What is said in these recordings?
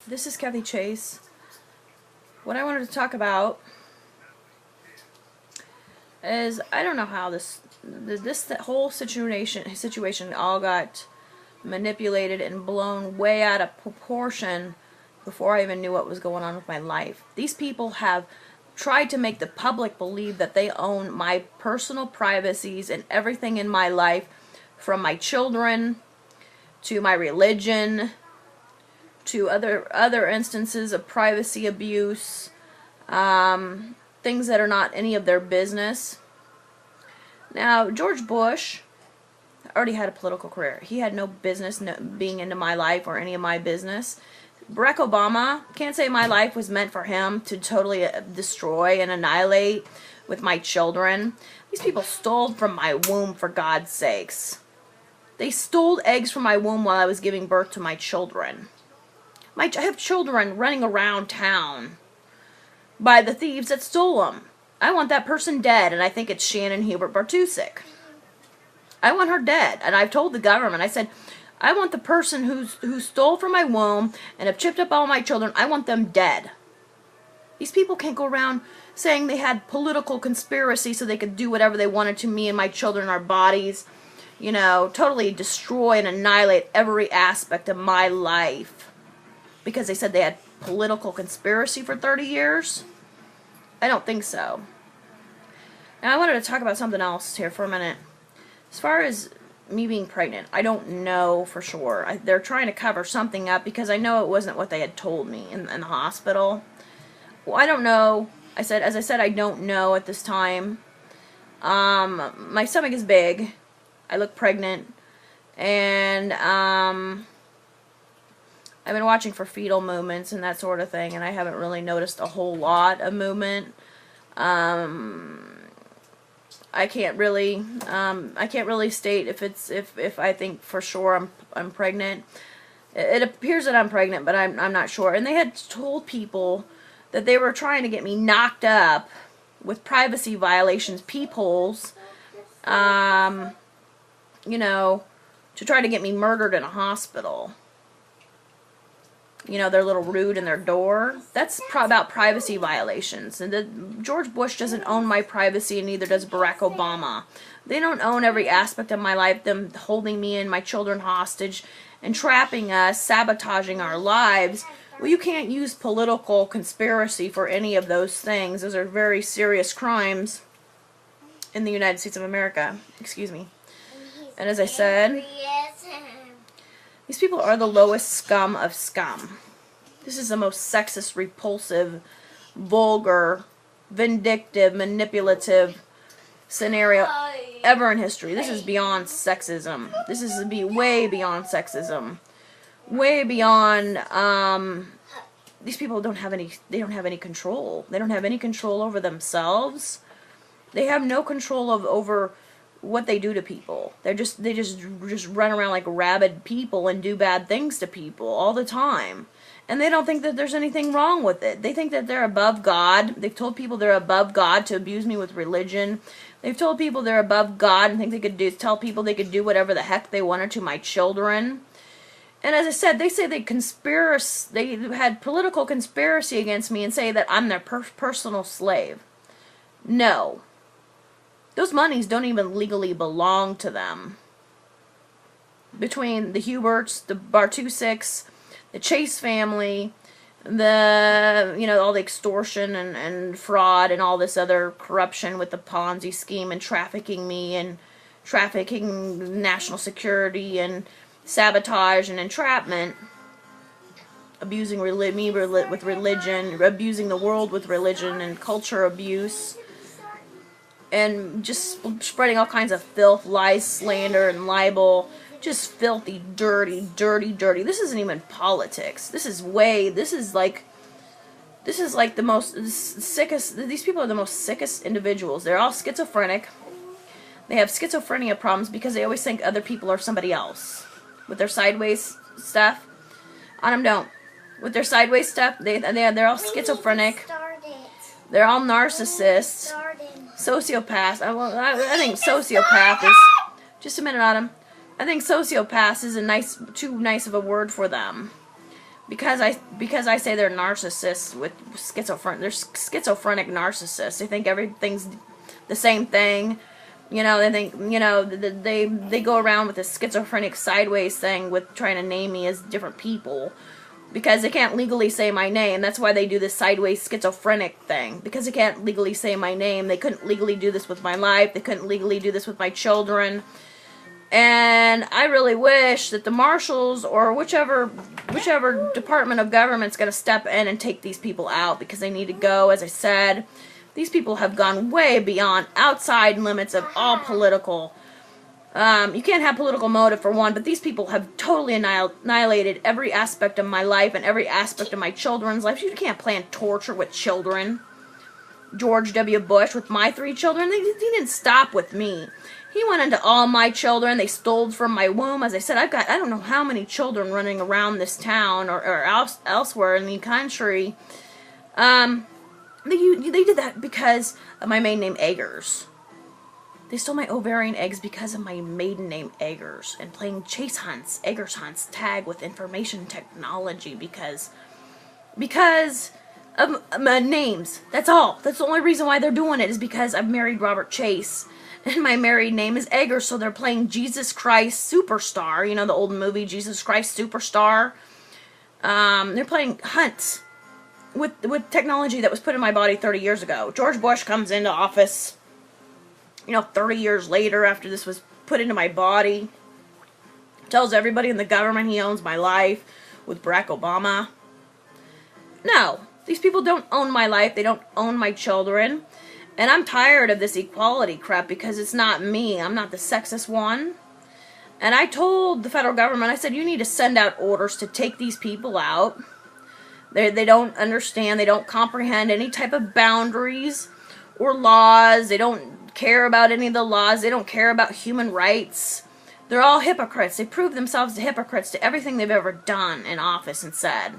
This is Kathy Chase. What I wanted to talk about is I don't know how this whole situation all got manipulated and blown way out of proportion before I even knew what was going on with my life. These people have tried to make the public believe that they own my personal privacies and everything in my life, from my children to my religion to other instances of privacy abuse, things that are not any of their business. Now, George Bush already had a political career. He had no business being into my life or any of my business. Barack Obama, can't say my life was meant for him to totally destroy and annihilate with my children. These people stole from my womb, for God's sakes. They stole eggs from my womb while I was giving birth to my children. I have children running around town by the thieves that stole them. I want that person dead, and I think it's Shannon Hubert Bartusek. I want her dead, and I've told the government, I said, I want the person who stole from my womb and have chipped up all my children, I want them dead. These people can't go around saying they had political conspiracy so they could do whatever they wanted to me and my children, our bodies, you know, totally destroy and annihilate every aspect of my life because they said they had political conspiracy for 30 years. I don't think so. Now I wanted to talk about something else here for a minute. As far as me being pregnant, I don't know for sure. They're trying to cover something up because I know it wasn't what they had told me in the hospital. Well, I don't know. As I said, I don't know at this time. My stomach is big. I look pregnant. And I've been watching for fetal movements and that sort of thing, and I haven't really noticed a whole lot of movement. I can't really state if I think for sure I'm pregnant. It appears that I'm pregnant, but I'm not sure. And they had told people that they were trying to get me knocked up with privacy violations, peepholes, you know, to try to get me murdered in a hospital. You know, their little root in their door. That's about privacy violations. And George Bush doesn't own my privacy, and neither does Barack Obama. They don't own every aspect of my life, them holding me and my children hostage and trapping us, sabotaging our lives. Well, you can't use political conspiracy for any of those things. Those are very serious crimes in the United States of America. Excuse me. And as I said, these people are the lowest scum of scum. This is the most sexist, repulsive, vulgar, vindictive, manipulative scenario ever in history. This is beyond sexism. This is way beyond sexism. Way beyond, these people don't have any control. They don't have any control over themselves. They have no control over what they do to people. They just run around like rabid people and do bad things to people all the time. And they don't think that there's anything wrong with it. They think that they're above God. They've told people they're above God to abuse me with religion. They've told people they're above God and think they could tell people they could do whatever the heck they wanted to my children. And as I said, they say they had political conspiracy against me and say that I'm their personal slave. No. Those monies don't even legally belong to them. Between the Huberts, the Bartuseks, the Chase family, all the extortion and fraud and all this other corruption with the Ponzi scheme and trafficking me and trafficking national security and sabotage and entrapment, abusing me with religion, abusing the world with religion and culture abuse, and just spreading all kinds of filth, lies, slander, and libel. Just filthy, dirty, dirty, dirty. This isn't even politics. This is like the most sickest. These people are the most sickest individuals. They're all schizophrenic. They have schizophrenia problems because they always think other people are somebody else. With their sideways stuff. On them don't. With their sideways stuff, they're all schizophrenic. They're all narcissists. Sociopaths. I think sociopath is... Just a minute, Autumn. I think sociopath is too nice of a word for them. because I say they're narcissists with schizophrenic. They're schizophrenic narcissists. They think everything's the same thing. You know, they think, you know, they go around with this schizophrenic sideways thing with trying to name me as different people. Because they can't legally say my name. That's why they do this sideways schizophrenic thing. Because they can't legally say my name. They couldn't legally do this with my life. They couldn't legally do this with my children. And I really wish that the marshals or whichever department of government's going to step in and take these people out. Because they need to go, as I said. These people have gone way beyond outside limits of all political. You can't have political motive for one, but these people have totally annihilated every aspect of my life and every aspect of my children's life. You can't plan torture with children. George W. Bush with my 3 children, he didn't stop with me. He went into all my children. They stole from my womb. As I said, I've got, I don't know how many children running around this town or elsewhere in the country. They did that because of my maiden name, Eggers. They stole my ovarian eggs because of my maiden name, Eggers, and playing chase hunts, Eggers hunts, tag with information technology because of my names. That's all. That's the only reason why they're doing it is because I've married Robert Chase, and my married name is Eggers, so they're playing Jesus Christ Superstar. You know, the old movie Jesus Christ Superstar. They're playing hunts with technology that was put in my body 30 years ago. George Bush comes into office, 30 years later after this was put into my body. Tells everybody in the government he owns my life with Barack Obama. No, these people don't own my life. They don't own my children. And I'm tired of this equality crap because it's not me. I'm not the sexist one. And I told the federal government, I said, you need to send out orders to take these people out. They don't understand. They don't comprehend any type of boundaries or laws. They don't care about any of the laws. They don't care about human rights. They're all hypocrites. They prove themselves to hypocrites to everything they've ever done in office and said.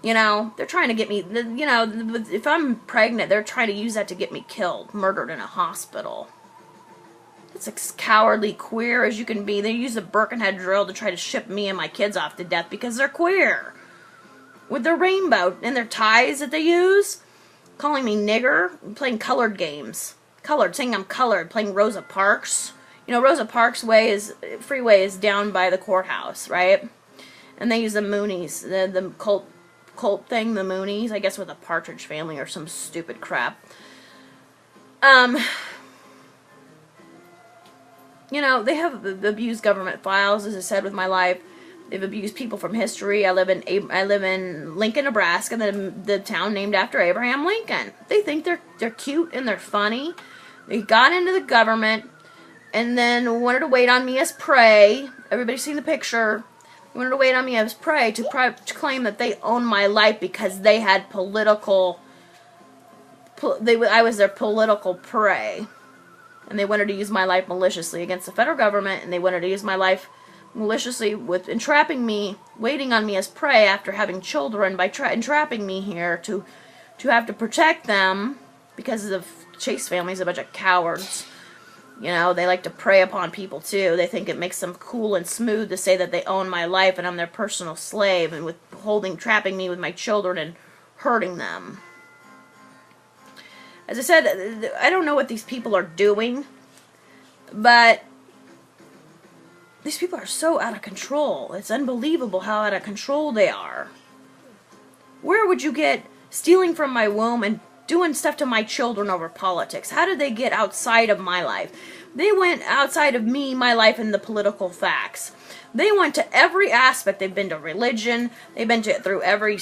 They're trying to get me, if I'm pregnant, they're trying to use that to get me killed, murdered in a hospital. It's as cowardly queer as you can be. They use the Birkenhead drill to try to ship me and my kids off to death because they're queer. With their rainbow and their ties that they use. Calling me nigger, playing colored games. Colored, saying I'm colored, playing Rosa Parks. Rosa Parks freeway is down by the courthouse, right? And they use the Moonies, the cult thing, the Moonies, I guess with a Partridge Family or some stupid crap. They have abused government files, as I said, with my life. They've abused people from history. I live in Lincoln, Nebraska, the town named after Abraham Lincoln. They think they're cute and they're funny. They got into the government and then wanted to wait on me as prey. Everybody's seen the picture. They wanted to wait on me as prey to claim that they own my life because they had I was their political prey. And they wanted to use my life maliciously against the federal government, and they wanted to use my life maliciously with entrapping me, waiting on me as prey after having children by entrapping me here to have to protect them because the Chase family's a bunch of cowards. They like to prey upon people too. They think it makes them cool and smooth to say that they own my life and I'm their personal slave and trapping me with my children and hurting them. As I said, I don't know what these people are doing, but these people are so out of control. It's unbelievable how out of control they are. Where would you get stealing from my womb and doing stuff to my children over politics? How did they get outside of my life? They went outside of me, my life, and the political facts. They went to every aspect. They've been to religion. They've been through every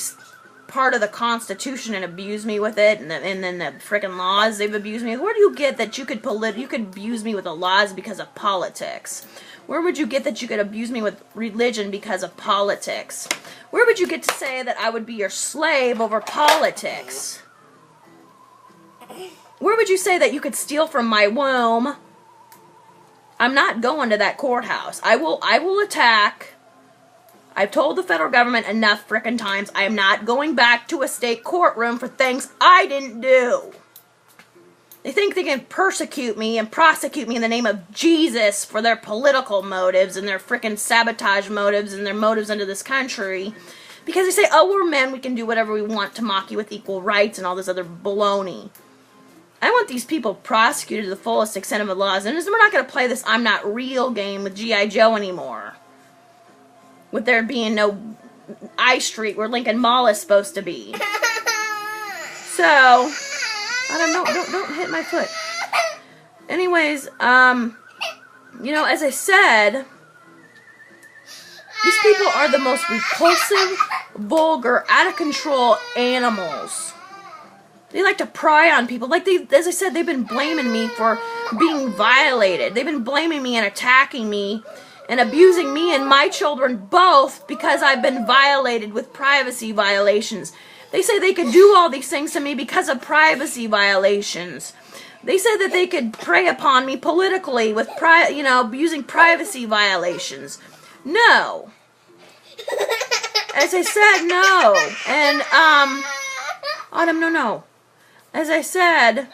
part of the Constitution and abused me with it, and then the frickin' laws they've abused me with. Where do you get that you could abuse me with the laws because of politics? Where would you get that you could abuse me with religion because of politics? Where would you get to say that I would be your slave over politics? Where would you say that you could steal from my womb? I'm not going to that courthouse. I will attack. I've told the federal government enough frickin' times. I am not going back to a state courtroom for things I didn't do. They think they can persecute me and prosecute me in the name of Jesus for their political motives and their frickin' sabotage motives and their motives into this country. Because they say, oh, we're men, we can do whatever we want to mock you with equal rights and all this other baloney. I want these people prosecuted to the fullest extent of the laws. And we're not going to play this I'm not real game with G.I. Joe anymore. With there being no I Street where Lincoln Mall is supposed to be. So, I don't hit my foot. Anyways, you know, as I said, these people are the most repulsive, vulgar, out of control animals. They like to pry on people. Like, as I said, they've been blaming me for being violated. They've been blaming me and attacking me and abusing me and my children both because I've been violated with privacy violations. They say they could do all these things to me because of privacy violations. They said that they could prey upon me politically with, using privacy violations. No. As I said, no. And, Autumn, no. As I said,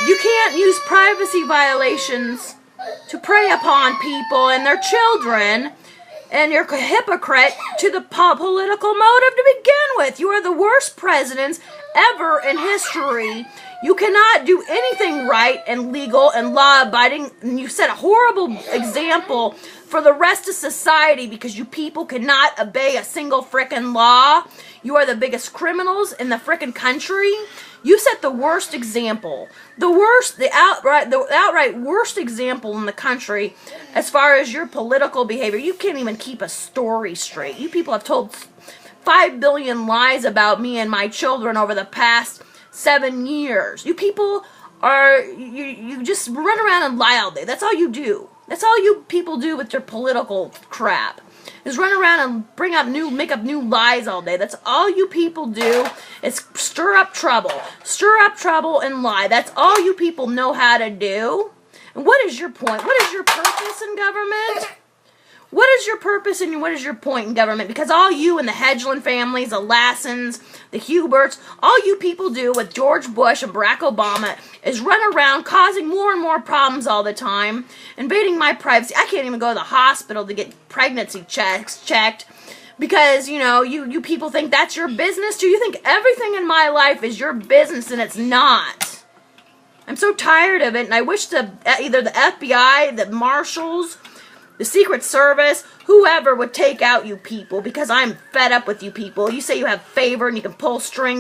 you can't use privacy violations to prey upon people and their children, and you're a hypocrite to the political motive to begin with. You are the worst presidents ever in history. You cannot do anything right and legal and law-abiding, and you set a horrible example for the rest of society because you people cannot obey a single frickin' law. You are the biggest criminals in the frickin' country. You set the worst example. The outright worst example in the country as far as your political behavior. You can't even keep a story straight. You people have told 5 billion lies about me and my children over the past 7 years. You people are, you just run around and lie all day. That's all you do. That's all you people do with your political crap. Is run around and make up new lies all day. That's all you people do is stir up trouble and lie. That's all you people know how to do. And what is your point? What is your purpose in government? What is your purpose and what is your point in government? Because all you and the Hedgeland families, the Lassens, the Huberts, all you people do with George Bush and Barack Obama is run around causing more and more problems all the time, invading my privacy. I can't even go to the hospital to get pregnancy checks checked because, you people think that's your business. Do you think everything in my life is your business? And it's not. I'm so tired of it, and I wish either the FBI, the Marshals, the Secret Service, whoever would take out you people because I'm fed up with you people. You say you have favor and you can pull strings.